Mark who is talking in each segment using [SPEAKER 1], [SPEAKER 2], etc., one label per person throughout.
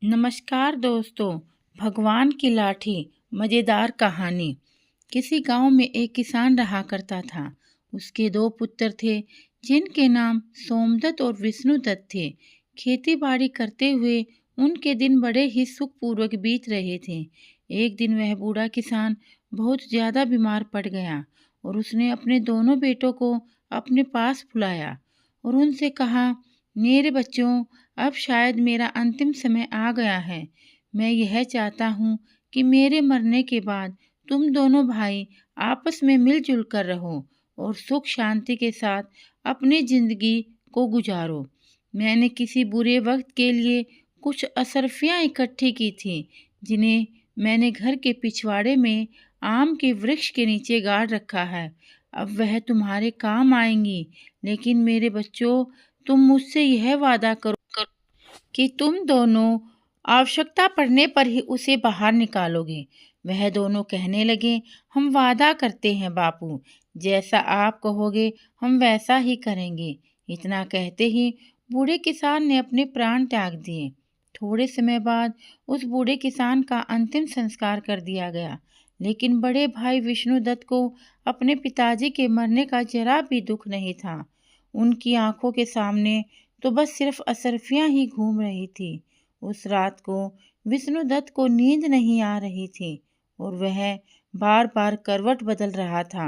[SPEAKER 1] नमस्कार दोस्तों। भगवान की लाठी मज़ेदार कहानी। किसी गांव में एक किसान रहा करता था। उसके दो पुत्र थे जिनके नाम सोमदत्त और विष्णुदत्त थे। खेती बाड़ी करते हुए उनके दिन बड़े ही सुखपूर्वक बीत रहे थे। एक दिन वह बूढ़ा किसान बहुत ज़्यादा बीमार पड़ गया और उसने अपने दोनों बेटों को अपने पास बुलाया और उनसे कहा, मेरे बच्चों, अब शायद मेरा अंतिम समय आ गया है। मैं यह चाहता हूँ कि मेरे मरने के बाद तुम दोनों भाई आपस में मिलजुल कर रहो और सुख शांति के साथ अपनी जिंदगी को गुजारो। मैंने किसी बुरे वक्त के लिए कुछ असरफियाँ इकट्ठी की थी जिन्हें मैंने घर के पिछवाड़े में आम के वृक्ष के नीचे गाड़ रखा है। अब वह तुम्हारे काम आएंगी, लेकिन मेरे बच्चों, तुम मुझसे यह वादा करो कि तुम दोनों आवश्यकता पड़ने पर ही उसे बाहर निकालोगे। वह दोनों कहने लगे, हम वादा करते हैं बापू, जैसा आप कहोगे हम वैसा ही करेंगे। इतना कहते ही बूढ़े किसान ने अपने प्राण त्याग दिए। थोड़े समय बाद उस बूढ़े किसान का अंतिम संस्कार कर दिया गया, लेकिन बड़े भाई विष्णुदत्त को अपने पिताजी के मरने का जरा भी दुख नहीं था। उनकी आंखों के सामने तो बस सिर्फ असरफियाँ ही घूम रही थी। उस रात को विष्णुदत्त को नींद नहीं आ रही थी और वह बार बार करवट बदल रहा था।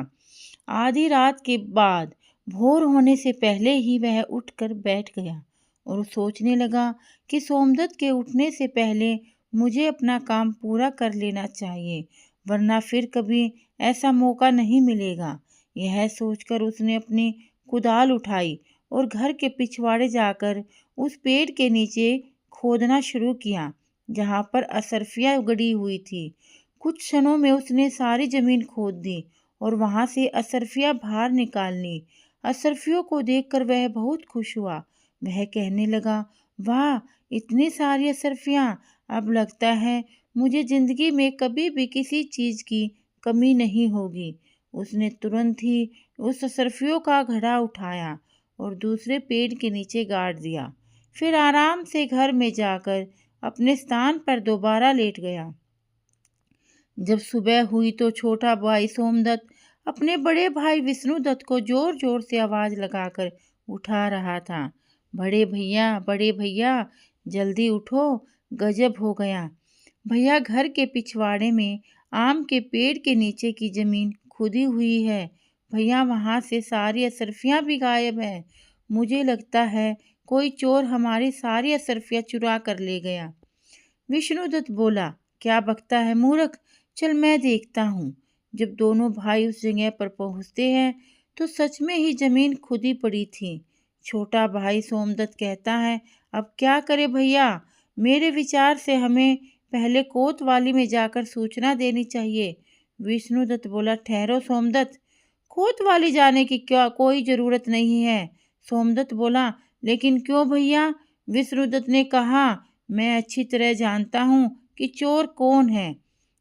[SPEAKER 1] आधी रात के बाद भोर होने से पहले ही वह उठकर बैठ गया और सोचने लगा कि सोमदत्त के उठने से पहले मुझे अपना काम पूरा कर लेना चाहिए, वरना फिर कभी ऐसा मौका नहीं मिलेगा। यह सोचकर उसने अपनी कुदाल उठाई और घर के पिछवाड़े जाकर उस पेड़ के नीचे खोदना शुरू किया जहाँ पर असरफियाँ उगड़ी हुई थी। कुछ क्षणों में उसने सारी जमीन खोद दी और वहाँ से असरफियाँ बाहर निकाल ली। असरफियों को देखकर वह बहुत खुश हुआ। वह कहने लगा, वाह, इतनी सारी असरफियाँ! अब लगता है मुझे जिंदगी में कभी भी किसी चीज़ की कमी नहीं होगी। उसने तुरंत ही उस असरफियों का घड़ा उठाया और दूसरे पेड़ के नीचे गाड़ दिया। फिर आराम से घर में जाकर अपने स्थान पर दोबारा लेट गया। जब सुबह हुई तो छोटा भाई सोमदत्त अपने बड़े भाई विष्णुदत्त को जोर जोर से आवाज लगाकर उठा रहा था। बड़े भैया, जल्दी उठो, गजब हो गया। भैया, घर के पिछवाड़े में आम के पेड़ के नीचे की जमीन खुदी हुई है। भैया, वहाँ से सारी असरफियाँ भी गायब हैं। मुझे लगता है कोई चोर हमारी सारी असरफियाँ चुरा कर ले गया। विष्णुदत्त बोला, क्या बकता है मूर्ख, चल मैं देखता हूँ। जब दोनों भाई उस जगह पर पहुँचते हैं तो सच में ही जमीन खुदी पड़ी थी। छोटा भाई सोमदत्त कहता है, अब क्या करे भैया, मेरे विचार से हमें पहले कोतवाली में जाकर सूचना देनी चाहिए। विष्णुदत्त बोला, ठहरो सोमदत्त, कोतवाली जाने की क्या कोई ज़रूरत नहीं है। सोमदत्त बोला, लेकिन क्यों भैया? विष्णुदत्त ने कहा, मैं अच्छी तरह जानता हूँ कि चोर कौन है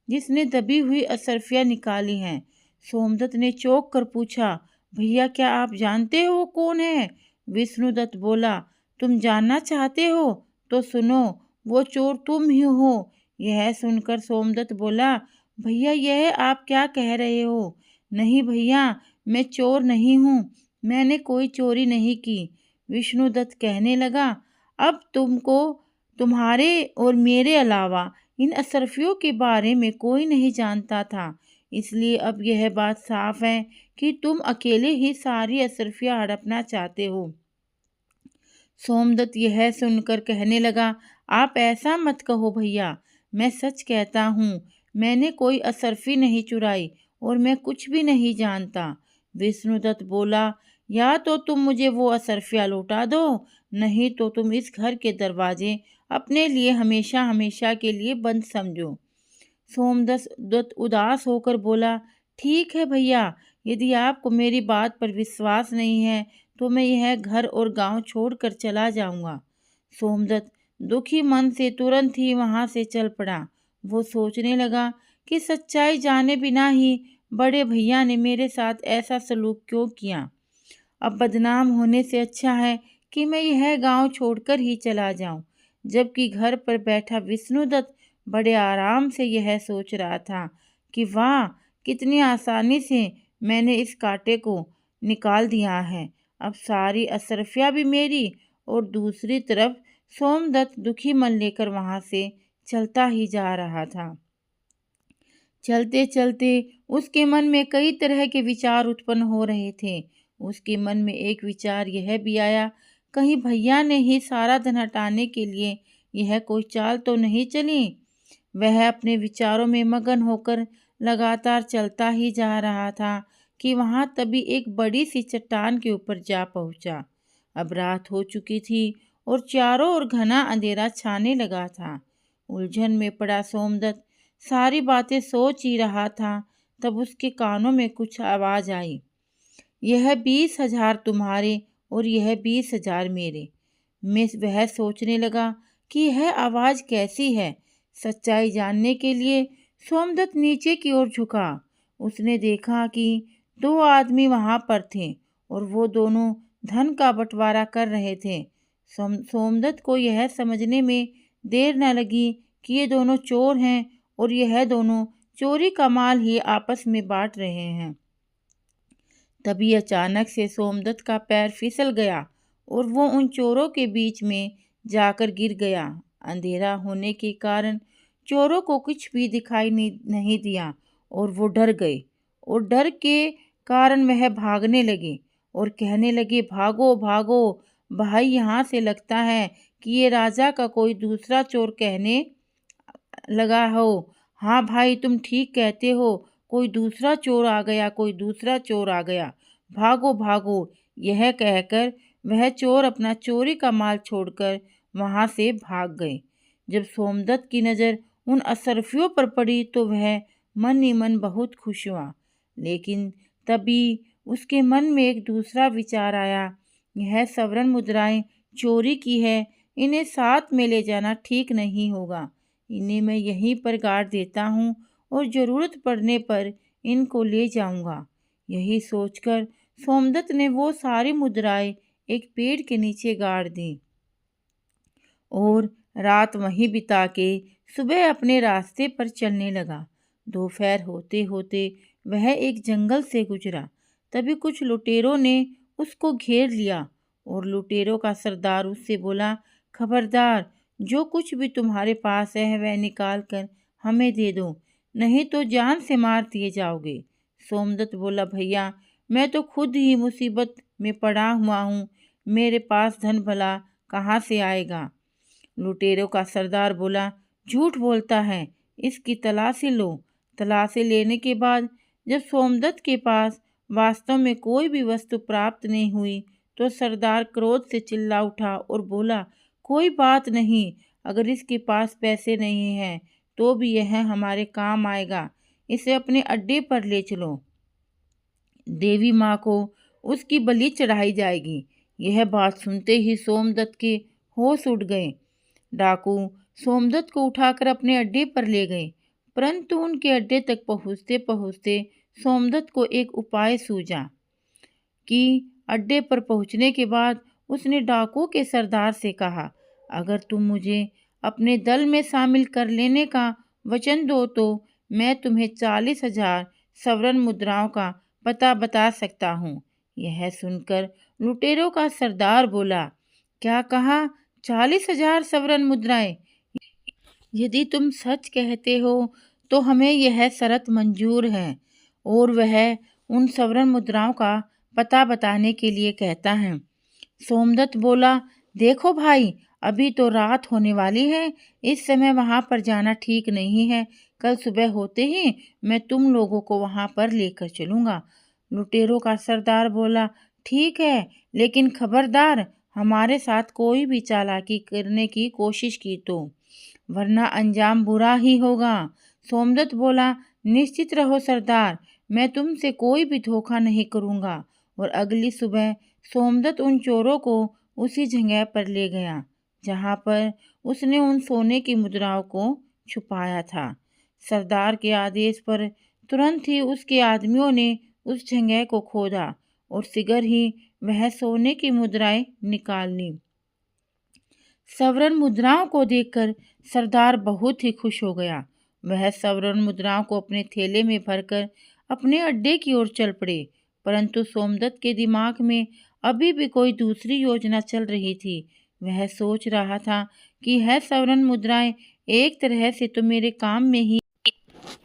[SPEAKER 1] जिसने दबी हुई असरफियाँ निकाली हैं। सोमदत्त ने चौंक कर पूछा, भैया, क्या आप जानते हो वो कौन है? विष्णुदत्त बोला, तुम जानना चाहते हो तो सुनो, वो चोर तुम ही हो। यह सुनकर सोमदत्त बोला, भैया, यह आप क्या कह रहे हो? नहीं भैया, मैं चोर नहीं हूँ, मैंने कोई चोरी नहीं की। विष्णुदत्त कहने लगा, अब तुमको तुम्हारे और मेरे अलावा इन असरफियों के बारे में कोई नहीं जानता था, इसलिए अब यह बात साफ है कि तुम अकेले ही सारी असरफियाँ हड़पना चाहते हो। सोमदत्त यह सुनकर कहने लगा, आप ऐसा मत कहो भैया, मैं सच कहता हूँ, मैंने कोई असरफी नहीं चुराई और मैं कुछ भी नहीं जानता। विष्णुदत्त बोला, या तो तुम मुझे वो असरफियाँ लौटा दो, नहीं तो तुम इस घर के दरवाजे अपने लिए हमेशा हमेशा के लिए बंद समझो। सोमदत्त उदास होकर बोला, ठीक है भैया, यदि आपको मेरी बात पर विश्वास नहीं है तो मैं यह घर और गांव छोड़कर चला जाऊंगा। सोमदत्त दुखी मन से तुरंत ही वहां से चल पड़ा। वो सोचने लगा कि सच्चाई जाने बिना ही बड़े भैया ने मेरे साथ ऐसा सलूक क्यों किया। अब बदनाम होने से अच्छा है कि मैं यह गांव छोड़कर ही चला जाऊं। जबकि घर पर बैठा विष्णुदत्त बड़े आराम से यह सोच रहा था कि वाह, कितनी आसानी से मैंने इस कांटे को निकाल दिया है। अब सारी असरफिया भी मेरी। और दूसरी तरफ सोमदत्त दुखी मन लेकर वहां से चलता ही जा रहा था। चलते चलते उसके मन में कई तरह के विचार उत्पन्न हो रहे थे। उसके मन में एक विचार यह भी आया, कहीं भैया ने ही सारा धन हटाने के लिए यह कोई चाल तो नहीं चली। वह अपने विचारों में मगन होकर लगातार चलता ही जा रहा था कि वहां तभी एक बड़ी सी चट्टान के ऊपर जा पहुंचा। अब रात हो चुकी थी और चारों ओर घना अंधेरा छाने लगा था। उलझन में पड़ा सोमदत्त सारी बातें सोच ही रहा था, तब उसके कानों में कुछ आवाज आई, यह 20,000 तुम्हारे और यह 20,000 मेरे। वह सोचने लगा कि यह आवाज कैसी है। सच्चाई जानने के लिए सोमदत्त नीचे की ओर झुका। उसने देखा कि 2 आदमी वहां पर थे और वो दोनों धन का बंटवारा कर रहे थे। सोमदत्त को यह समझने में देर न लगी कि ये दोनों चोर हैं और यह दोनों चोरी का माल ही आपस में बांट रहे हैं। तभी अचानक से सोमदत्त का पैर फिसल गया और वो उन चोरों के बीच में जाकर गिर गया। अंधेरा होने के कारण चोरों को कुछ भी दिखाई नहीं दिया और वो डर गए और डर के कारण वह भागने लगे और कहने लगे, भागो भागो भाई, यहाँ से लगता है कि ये राजा का कोई दूसरा चोर कहने लगा हो। हाँ भाई, तुम ठीक कहते हो, कोई दूसरा चोर आ गया, कोई दूसरा चोर आ गया, भागो भागो। यह कहकर वह चोर अपना चोरी का माल छोड़कर वहां से भाग गए। जब सोमदत्त की नज़र उन असरफियों पर पड़ी तो वह मन ही मन बहुत खुश हुआ। लेकिन तभी उसके मन में एक दूसरा विचार आया, यह सवर्ण मुद्राएं चोरी की है, इन्हें साथ में ले जाना ठीक नहीं होगा। इन्हें मैं यहीं पर गाड़ देता हूँ और ज़रूरत पड़ने पर इनको ले जाऊंगा। यही सोचकर सोमदत्त ने वो सारी मुद्राएं एक पेड़ के नीचे गाड़ दी और रात वहीं बिता के सुबह अपने रास्ते पर चलने लगा। दोपहर होते होते वह एक जंगल से गुजरा। तभी कुछ लुटेरों ने उसको घेर लिया और लुटेरों का सरदार उससे बोला, खबरदार, जो कुछ भी तुम्हारे पास है वह निकाल कर हमें दे दो, नहीं तो जान से मार दिए जाओगे। सोमदत्त बोला, भैया, मैं तो खुद ही मुसीबत में पड़ा हुआ हूँ, मेरे पास धन भला कहाँ से आएगा। लुटेरों का सरदार बोला, झूठ बोलता है, इसकी तलाशी लो। तलाशी लेने के बाद जब सोमदत्त के पास वास्तव में कोई भी वस्तु प्राप्त नहीं हुई तो सरदार क्रोध से चिल्ला उठा और बोला, कोई बात नहीं, अगर इसके पास पैसे नहीं हैं तो भी यह हमारे काम आएगा, इसे अपने अड्डे पर ले चलो, देवी माँ को उसकी बलि चढ़ाई जाएगी। यह बात सुनते ही सोमदत्त के होश उड़ गए। डाकू सोमदत्त को उठाकर अपने अड्डे पर ले गए, परंतु उनके अड्डे तक पहुँचते पहुँचते सोमदत्त को एक उपाय सूझा कि अड्डे पर पहुँचने के बाद उसने डाकू के सरदार से कहा, अगर तुम मुझे अपने दल में शामिल कर लेने का वचन दो तो मैं तुम्हें 40,000 सवर्ण मुद्राओं का पता बता सकता हूँ। यह सुनकर लुटेरों का सरदार बोला, क्या कहा, 40,000 सवर्ण मुद्राएं? यदि तुम सच कहते हो तो हमें यह शर्त मंजूर है। और वह उन सवर्ण मुद्राओं का पता बताने के लिए कहता है। सोमदत्त बोला, देखो भाई, अभी तो रात होने वाली है, इस समय वहां पर जाना ठीक नहीं है, कल सुबह होते ही मैं तुम लोगों को वहां पर लेकर चलूंगा। लुटेरों का सरदार बोला, ठीक है, लेकिन खबरदार, हमारे साथ कोई भी चालाकी करने की कोशिश की तो, वरना अंजाम बुरा ही होगा। सोमदत्त बोला, निश्चित रहो सरदार, मैं तुमसे कोई भी धोखा नहीं करूंगा। और अगली सुबह सोमदत्त उन चोरों को उसी जगह पर ले गया जहां पर उसने उन सोने की मुद्राओं को छुपाया था। सरदार के आदेश पर तुरंत ही उसके आदमियों ने उस जगह को खोदा और शीघ्र ही वह सोने की मुद्राएं निकाल ली। स्वर्ण मुद्राओं को देखकर सरदार बहुत ही खुश हो गया। वह स्वर्ण मुद्राओं को अपने थैले में भरकर अपने अड्डे की ओर चल पड़े। परंतु सोमदत्त के दिमाग में अभी भी कोई दूसरी योजना चल रही थी। वह सोच रहा था कि यह स्वर्ण मुद्राएं एक तरह से तो मेरे काम में ही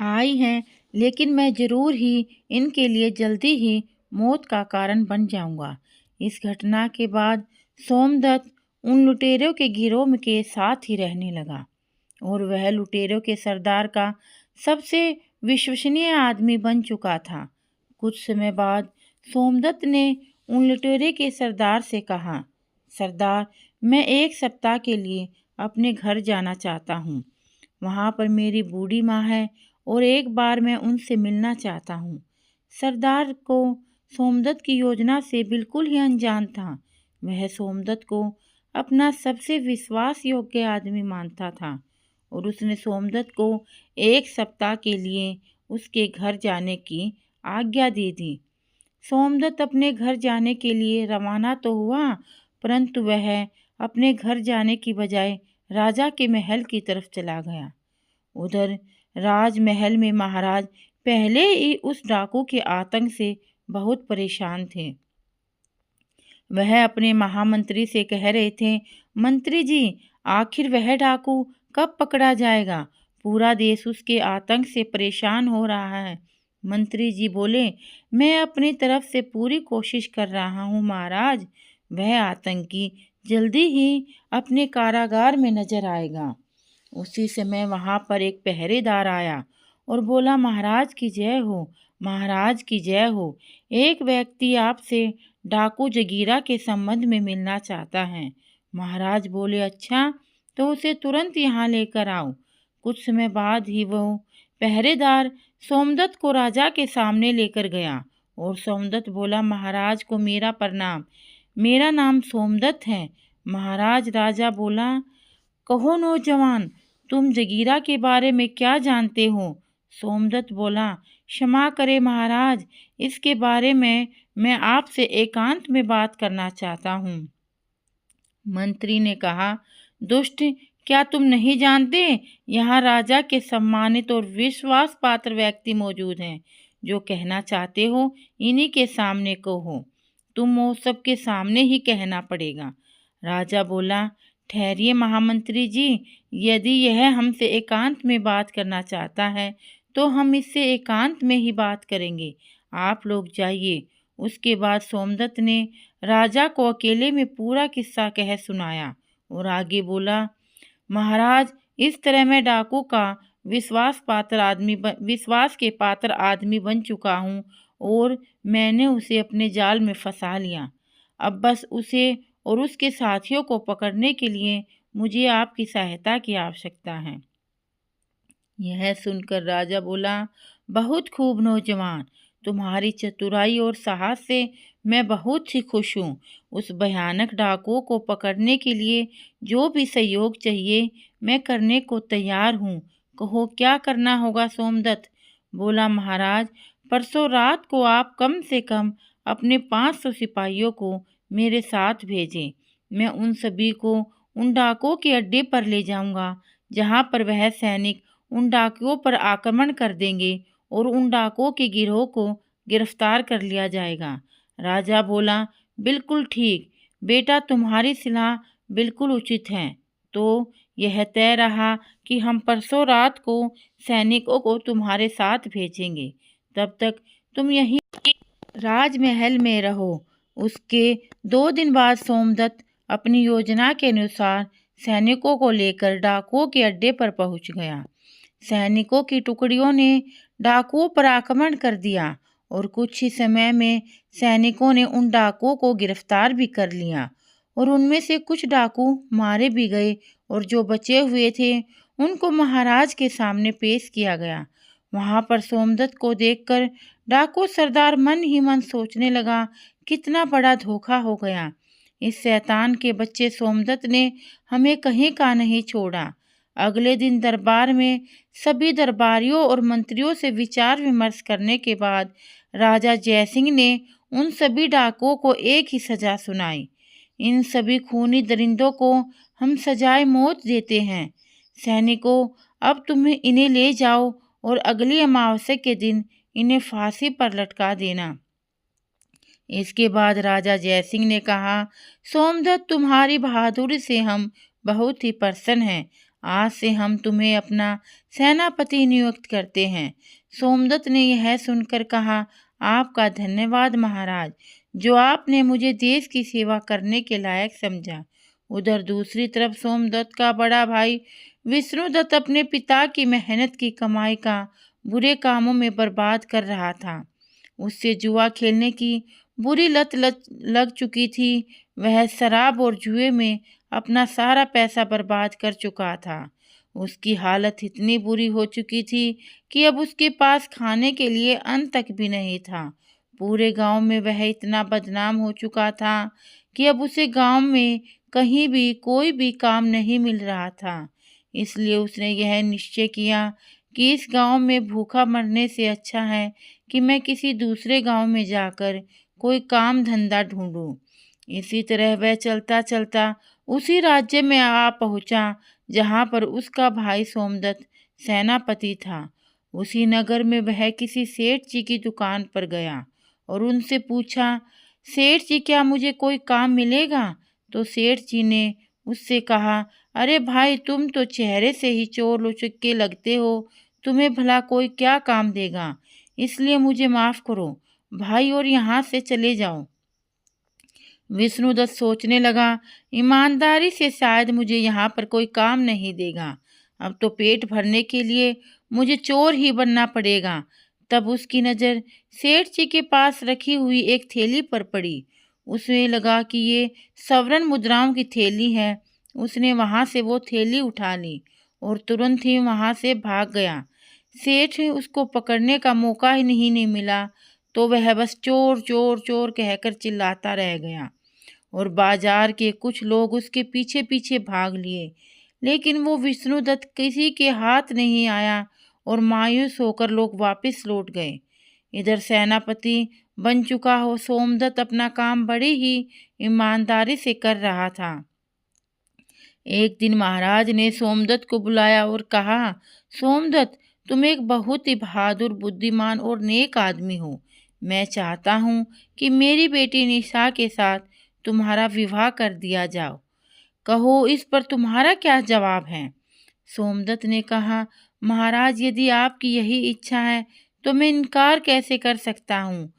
[SPEAKER 1] आई हैं, लेकिन मैं जरूर ही इनके लिए जल्दी ही मौत का कारण बन जाऊंगा। इस घटना के बाद सोमदत्त उन लुटेरों के गिरोह के साथ ही रहने लगा और वह लुटेरों के सरदार का सबसे विश्वसनीय आदमी बन चुका था। कुछ समय बाद सोमदत्त ने उन लुटेरे के सरदार से कहा, सरदार, मैं 1 सप्ताह के लिए अपने घर जाना चाहता हूँ। वहाँ पर मेरी बूढ़ी माँ है और एक बार मैं उनसे मिलना चाहता हूँ। सरदार को सोमदत्त की योजना से बिल्कुल ही अनजान था। वह सोमदत्त को अपना सबसे विश्वास योग्य आदमी मानता था और उसने सोमदत्त को 1 सप्ताह के लिए उसके घर जाने की आज्ञा दे दी। सोमदत्त अपने घर जाने के लिए रवाना तो हुआ, परंतु वह अपने घर जाने की बजाय राजा के महल की तरफ चला गया। उधर राजमहल में महाराज पहले ही उस डाकू के आतंक से बहुत परेशान थे। वह अपने महामंत्री से कह रहे थे, मंत्री जी, आखिर वह डाकू कब पकड़ा जाएगा? पूरा देश उसके आतंक से परेशान हो रहा है। मंत्री जी बोले, मैं अपनी तरफ से पूरी कोशिश कर रहा हूँ महाराज। वह आतंकी जल्दी ही अपने कारागार में नजर आएगा। उसी समय वहां पर एक पहरेदार आया और बोला, महाराज की जय हो, महाराज की जय हो। एक व्यक्ति आपसे डाकू जगीरा के संबंध में मिलना चाहता है। महाराज बोले, अच्छा, तो उसे तुरंत यहाँ लेकर आओ। कुछ समय बाद ही वो पहरेदार सोमदत्त को राजा के सामने लेकर गया और सोमदत्त बोला, महाराज को मेरा प्रणाम, मेरा नाम सोमदत्त है। महाराज, राजा बोला, कहो नौजवान, तुम जगीरा के बारे में क्या जानते हो? सोमदत्त बोला, क्षमा करे महाराज, इसके बारे में मैं आपसे एकांत में बात करना चाहता हूँ। मंत्री ने कहा, दुष्ट, क्या तुम नहीं जानते? यहाँ राजा के सम्मानित और विश्वास पात्र व्यक्ति मौजूद हैं। जो कहना चाहते हो इन्हीं के सामने कहो। तुम वो सबके सामने ही कहना पड़ेगा। राजा बोला, ठहरिए महामंत्री जी, यदि यह हमसे एकांत में बात करना चाहता है तो हम इससे एकांत में ही बात करेंगे। आप लोग जाइए। उसके बाद सोमदत्त ने राजा को अकेले में पूरा किस्सा कह सुनाया और आगे बोला, महाराज, इस तरह मैं डाकू का विश्वास के पात्र आदमी बन चुका हूँ और मैंने उसे अपने जाल में फंसा लिया। अब बस उसे और उसके साथियों को पकड़ने के लिए मुझे आपकी सहायता की आवश्यकता है। यह सुनकर राजा बोला, बहुत खूब नौजवान, तुम्हारी चतुराई और साहस से मैं बहुत ही खुश हूँ। उस भयानक डाकुओं को पकड़ने के लिए जो भी सहयोग चाहिए मैं करने को तैयार हूँ। कहो क्या करना होगा? सोमदत्त बोला, महाराज, परसों रात को आप कम से कम अपने 500 सिपाहियों को मेरे साथ भेजें। मैं उन सभी को उन डाकुओं के अड्डे पर ले जाऊंगा जहां पर वह सैनिक उन डाकुओं पर आक्रमण कर देंगे और उन डाकुओं के गिरोह को गिरफ्तार कर लिया जाएगा। राजा बोला, बिल्कुल ठीक बेटा, तुम्हारी सलाह बिल्कुल उचित है। तो यह तय रहा कि हम परसों रात को सैनिकों को तुम्हारे साथ भेजेंगे। तब तक तुम यहीं राजमहल में रहो। उसके 2 दिन बाद सोमदत्त अपनी योजना के अनुसार सैनिकों को लेकर डाकुओं के अड्डे पर पहुंच गया। सैनिकों की टुकड़ियों ने डाकुओं पर आक्रमण कर दिया और कुछ ही समय में सैनिकों ने उन डाकुओं को गिरफ्तार भी कर लिया और उनमें से कुछ डाकू मारे भी गए और जो बचे हुए थे उनको महाराज के सामने पेश किया गया। वहां पर सोमदत्त को देखकर डाकू सरदार मन ही मन सोचने लगा, कितना बड़ा धोखा हो गया। इस शैतान के बच्चे सोमदत्त ने हमें कहीं का नहीं छोड़ा। अगले दिन दरबार में सभी दरबारियों और मंत्रियों से विचार विमर्श करने के बाद राजा जयसिंह ने उन सभी डाकुओं को एक ही सजा सुनाई। इन सभी खूनी दरिंदों को हम सजाए मौत देते हैं। सैनिकों, अब तुम्हें इन्हें ले जाओ और अगली अमावस्या के दिन इन्हें फांसी पर लटका देना। इसके बाद राजा जयसिंह ने कहा, सोमदत्त, तुम्हारी बहादुरी से हम बहुत ही प्रसन्न हैं। आज से हम तुम्हें अपना सेनापति नियुक्त करते हैं। सोमदत्त ने यह सुनकर कहा, आपका धन्यवाद महाराज, जो आपने मुझे देश की सेवा करने के लायक समझा। उधर दूसरी तरफ सोमदत्त का बड़ा भाई विष्णुदत्त अपने पिता की मेहनत की कमाई का बुरे कामों में बर्बाद कर रहा था। उससे जुआ खेलने की बुरी लत लग चुकी थी। वह शराब और जुए में अपना सारा पैसा बर्बाद कर चुका था। उसकी हालत इतनी बुरी हो चुकी थी कि अब उसके पास खाने के लिए अन्न तक भी नहीं था। पूरे गांव में वह इतना बदनाम हो चुका था कि अब उसे गांव में कहीं भी कोई भी काम नहीं मिल रहा था। इसलिए उसने यह निश्चय किया कि इस गांव में भूखा मरने से अच्छा है कि मैं किसी दूसरे गांव में जाकर कोई काम धंधा ढूंढूं। इसी तरह वह चलता चलता उसी राज्य में आ पहुंचा जहां पर उसका भाई सोमदत्त सेनापति था। उसी नगर में वह किसी सेठ जी की दुकान पर गया और उनसे पूछा, सेठ जी, क्या मुझे कोई काम मिलेगा? तो सेठ जी ने उससे कहा, अरे भाई, तुम तो चेहरे से ही चोर लुचक्के लगते हो, तुम्हें भला कोई क्या काम देगा? इसलिए मुझे माफ़ करो भाई और यहाँ से चले जाओ। विष्णुदत्त सोचने लगा, ईमानदारी से शायद मुझे यहाँ पर कोई काम नहीं देगा। अब तो पेट भरने के लिए मुझे चोर ही बनना पड़ेगा। तब उसकी नज़र सेठ जी के पास रखी हुई एक थैली पर पड़ी। उसमें लगा कि ये सवर्ण मुद्राओं की थैली है। उसने वहाँ से वो थैली उठा ली और तुरंत ही वहाँ से भाग गया। सेठ उसको पकड़ने का मौका ही नहीं मिला, तो वह बस चोर चोर चोर कहकर चिल्लाता रह गया और बाजार के कुछ लोग उसके पीछे पीछे भाग लिए। लेकिन वो विष्णुदत्त किसी के हाथ नहीं आया और मायूस होकर लोग वापस लौट गए। इधर सेनापति बन चुका हो सोमदत्त अपना काम बड़ी ही ईमानदारी से कर रहा था। एक दिन महाराज ने सोमदत्त को बुलाया और कहा, सोमदत्त, तुम एक बहुत ही बहादुर, बुद्धिमान और नेक आदमी हो। मैं चाहता हूँ कि मेरी बेटी निशा के साथ तुम्हारा विवाह कर दिया जाओ। कहो, इस पर तुम्हारा क्या जवाब है? सोमदत्त ने कहा, महाराज, यदि आपकी यही इच्छा है तो मैं इनकार कैसे कर सकता हूँ।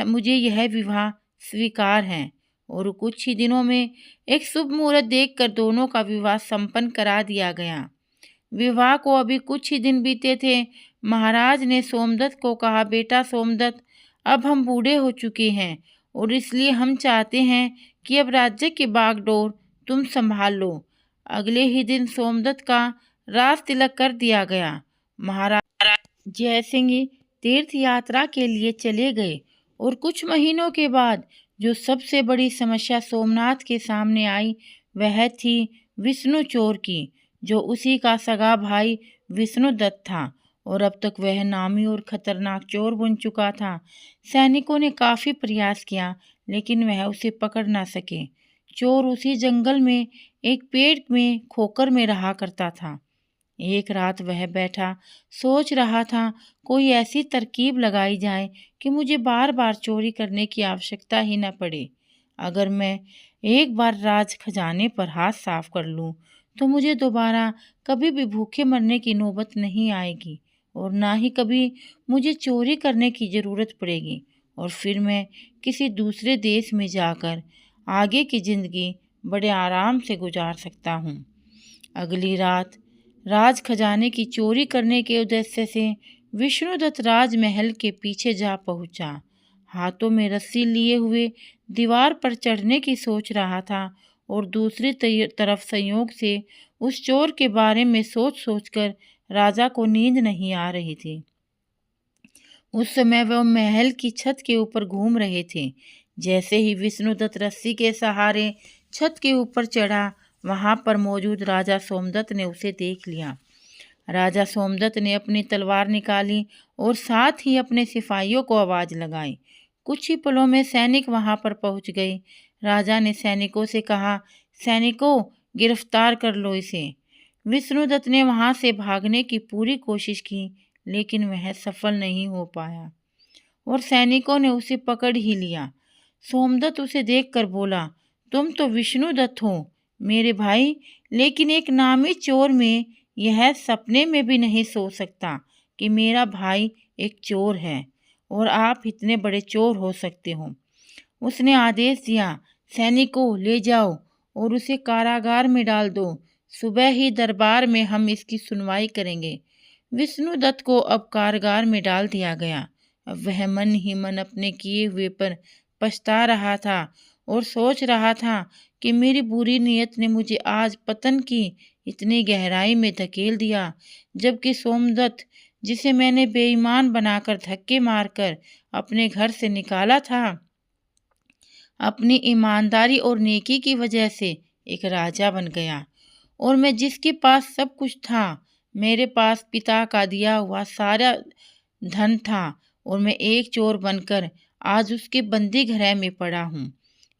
[SPEAKER 1] मुझे यह विवाह स्वीकार है। और कुछ ही दिनों में एक शुभ मुहूर्त देखकर दोनों का विवाह संपन्न करा दिया गया। विवाह को अभी कुछ ही दिन बीते थे। महाराज ने सोमदत्त को कहा, बेटा सोमदत्त, अब हम बूढ़े हो चुके हैं और इसलिए हम चाहते हैं कि अब राज्य की बागडोर तुम संभाल लो। अगले ही दिन सोमदत्त का राज तिलक कर दिया गया। महाराज जयसिंह तीर्थ यात्रा के लिए चले गए और कुछ महीनों के बाद जो सबसे बड़ी समस्या सोमनाथ के सामने आई वह थी विष्णु चोर की, जो उसी का सगा भाई विष्णुदत्त था और अब तक वह नामी और खतरनाक चोर बन चुका था। सैनिकों ने काफ़ी प्रयास किया लेकिन वह उसे पकड़ ना सके। चोर उसी जंगल में एक पेड़ में खोकर में रहा करता था। एक रात वह बैठा सोच रहा था, कोई ऐसी तरकीब लगाई जाए कि मुझे बार बार चोरी करने की आवश्यकता ही न पड़े। अगर मैं एक बार राज खजाने पर हाथ साफ कर लूं, तो मुझे दोबारा कभी भी भूखे मरने की नौबत नहीं आएगी और ना ही कभी मुझे चोरी करने की ज़रूरत पड़ेगी और फिर मैं किसी दूसरे देश में जाकर आगे की ज़िंदगी बड़े आराम से गुजार सकता हूँ। अगली रात राज खजाने की चोरी करने के उद्देश्य से विष्णुदत्त राजमहल के पीछे जा पहुंचा। हाथों में रस्सी लिए हुए दीवार पर चढ़ने की सोच रहा था और दूसरी तरफ संयोग से उस चोर के बारे में सोच सोचकर राजा को नींद नहीं आ रही थी। उस समय वह महल की छत के ऊपर घूम रहे थे। जैसे ही विष्णुदत्त रस्सी के सहारे छत के ऊपर चढ़ा, वहां पर मौजूद राजा सोमदत्त ने उसे देख लिया। राजा सोमदत्त ने अपनी तलवार निकाली और साथ ही अपने सिपाहियों को आवाज़ लगाई। कुछ ही पलों में सैनिक वहां पर पहुंच गए। राजा ने सैनिकों से कहा, सैनिकों, गिरफ्तार कर लो इसे। विष्णुदत्त ने वहां से भागने की पूरी कोशिश की, लेकिन वह सफल नहीं हो पाया और सैनिकों ने उसे पकड़ ही लिया। सोमदत्त उसे देखकर बोला, तुम तो विष्णुदत्त हो मेरे भाई, लेकिन एक नामी चोर में यह सपने में भी नहीं सोच सकता कि मेरा भाई एक चोर है और आप इतने बड़े चोर हो सकते हो। उसने आदेश दिया, सैनिकों ले जाओ और उसे कारागार में डाल दो। सुबह ही दरबार में हम इसकी सुनवाई करेंगे। विष्णुदत्त को अब कारागार में डाल दिया गया। अब वह मन ही मन अपने किए हुए पर पछता रहा था और सोच रहा था कि मेरी बुरी नीयत ने मुझे आज पतन की इतनी गहराई में धकेल दिया, जबकि सोमदत्त, जिसे मैंने बेईमान बनाकर धक्के मारकर अपने घर से निकाला था, अपनी ईमानदारी और नेकी की वजह से एक राजा बन गया। और मैं जिसके पास सब कुछ था, मेरे पास पिता का दिया हुआ सारा धन था, और मैं एक चोर बनकर आज उसके बंदी घर में पड़ा हूँ।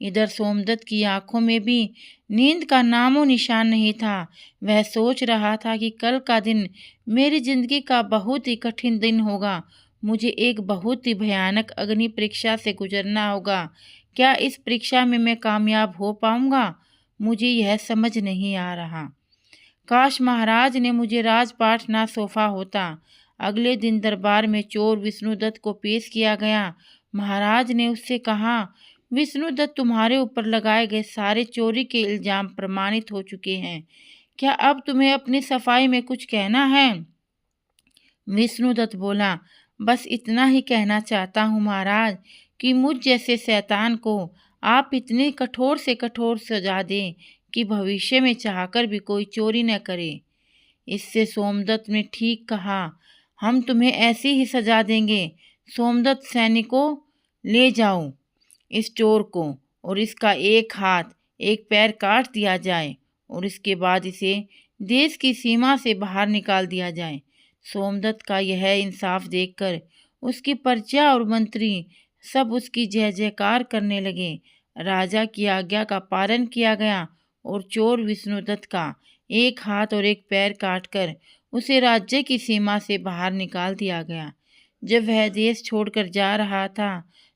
[SPEAKER 1] इधर सोमदत्त की आंखों में भी नींद का नामो निशान नहीं था। वह सोच रहा था कि कल का दिन मेरी जिंदगी का बहुत ही कठिन दिन होगा। मुझे एक बहुत ही भयानक अग्नि परीक्षा से गुजरना होगा। क्या इस परीक्षा में मैं कामयाब हो पाऊंगा? मुझे यह समझ नहीं आ रहा। काश महाराज ने मुझे राजपाट ना सौंपा होता। अगले दिन दरबार में चोर विष्णुदत्त को पेश किया गया। महाराज ने उससे कहा, विष्णुदत्त, तुम्हारे ऊपर लगाए गए सारे चोरी के इल्जाम प्रमाणित हो चुके हैं। क्या अब तुम्हें अपनी सफाई में कुछ कहना है? विष्णुदत्त बोला, बस इतना ही कहना चाहता हूँ महाराज कि मुझ जैसे शैतान को आप इतनी कठोर से कठोर सजा दें कि भविष्य में चाहकर भी कोई चोरी न करे। इससे सोमदत्त ने ठीक कहा, हम तुम्हें ऐसी ही सजा देंगे। सोमदत्त, सैनिकों, ले जाओ इस चोर को और इसका एक हाथ एक पैर काट दिया जाए और इसके बाद इसे देश की सीमा से बाहर निकाल दिया जाए। सोमदत्त का यह इंसाफ देखकर उसकी प्रजा और मंत्री सब उसकी जय जयकार करने लगे। राजा की आज्ञा का पालन किया गया और चोर विष्णुदत्त का एक हाथ और एक पैर काटकर उसे राज्य की सीमा से बाहर निकाल दिया गया। जब वह देश छोड़कर जा रहा था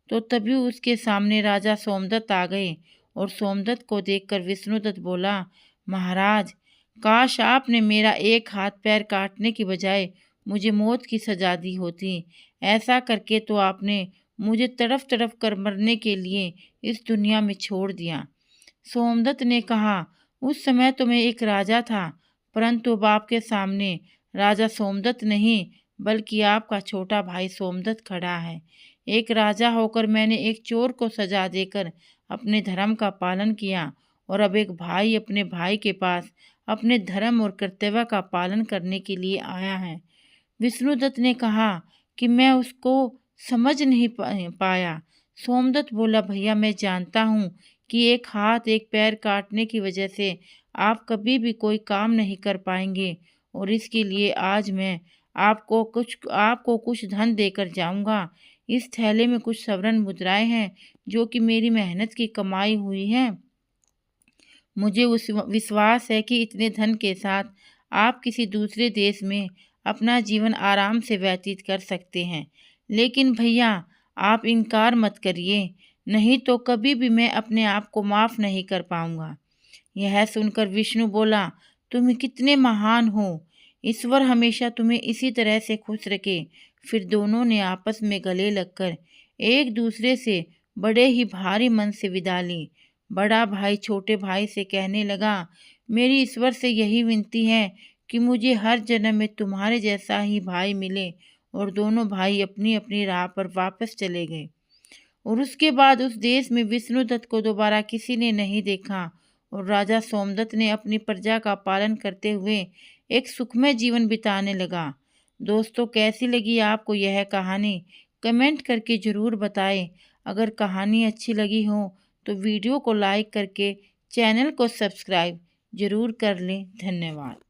[SPEAKER 1] तो तभी उसके सामने राजा सोमदत्त आ गए और सोमदत्त को देखकर विष्णुदत्त बोला, महाराज, काश आपने मेरा एक हाथ पैर काटने की बजाय मुझे मौत की सजा दी होती। ऐसा करके तो आपने मुझे तड़फ तड़फ कर मरने के लिए इस दुनिया में छोड़ दिया। सोमदत्त ने कहा, उस समय तो मैं एक राजा था, परंतु अब आपके सामने राजा सोमदत्त नहीं बल्कि आपका छोटा भाई सोमदत्त खड़ा है। एक राजा होकर मैंने एक चोर को सजा देकर अपने धर्म का पालन किया और अब एक भाई अपने भाई के पास अपने धर्म और कर्तव्य का पालन करने के लिए आया है। विष्णुदत्त ने कहा कि मैं उसको समझ नहीं पाया। सोमदत्त बोला, भैया, मैं जानता हूँ कि एक हाथ एक पैर काटने की वजह से आप कभी भी कोई काम नहीं कर पाएंगे और इसके लिए आज मैं आपको कुछ धन देकर जाऊंगा। इस थैले में कुछ स्वर्ण मुद्राएं हैं जो कि मेरी मेहनत की कमाई हुई है। मुझे उस विश्वास है कि इतने धन के साथ आप किसी दूसरे देश में अपना जीवन आराम से व्यतीत कर सकते हैं। लेकिन भैया, आप इनकार मत करिए, नहीं तो कभी भी मैं अपने आप को माफ़ नहीं कर पाऊंगा। यह सुनकर विष्णु बोला, तुम कितने महान हो। ईश्वर हमेशा तुम्हें इसी तरह से खुश रखे। फिर दोनों ने आपस में गले लगकर एक दूसरे से बड़े ही भारी मन से विदा ली। बड़ा भाई छोटे भाई से कहने लगा, मेरी ईश्वर से यही विनती है कि मुझे हर जन्म में तुम्हारे जैसा ही भाई मिले। और दोनों भाई अपनी अपनी राह पर वापस चले गए। और उसके बाद उस देश में विष्णुदत्त को दोबारा किसी ने नहीं देखा और राजा सोमदत्त ने अपनी प्रजा का पालन करते हुए एक सुखमय जीवन बिताने लगा। दोस्तों, कैसी लगी आपको यह कहानी? कमेंट करके ज़रूर बताएं। अगर कहानी अच्छी लगी हो तो वीडियो को लाइक करके चैनल को सब्सक्राइब ज़रूर कर लें। धन्यवाद।